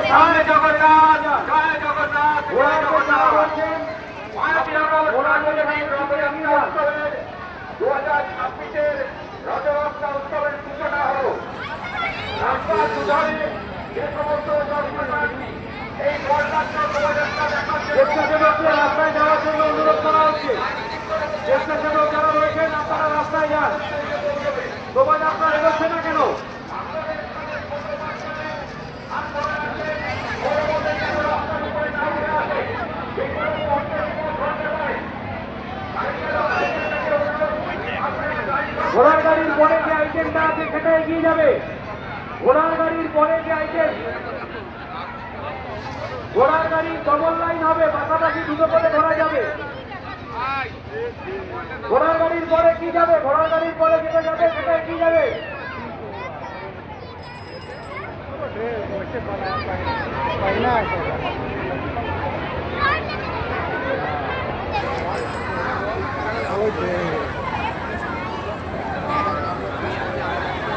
জয় জগন্নাথ, জয় জগন্নাথ, জয় জগন্নাথ। রথযাত্রা উৎসবের 2026-এর রথযাত্রা উৎসবের সূচনা হলো। রাস্তার দুধারে যে সমস্ত দর্শনার্থী এই বর্ণাঢ্য শোভাযাত্রা দেখার জন্য রাস্তায় যাওয়ার জন্য অনুরোধ করা হচ্ছে। স্বেচ্ছাসেবক যারা রয়েছেন আপনারা রাস্তায় যান। শোভাযাত্রা এগোচ্ছে না কেন? ঘোড়ার গাড়ির পরে যে আইটেমটা আছে সেটা এগিয়ে যাবে। ঘোড়ার গাড়ির পরে যে আইটেম, ঘোড়ার গাড়ি ডবল লাইন হবে, পাশাপাশি দুটো করে ধরা যাবে। ঘোড়ার গাড়ির পরে কি যাবে? ঘোড়ার গাড়ির পরে যেটা যাবে সেটা এগিয়ে যাবে।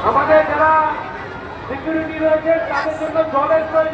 আমাদের যারা সিকিউরিটি রয়েছে তাদের জন্য জলের প্রয়োজন।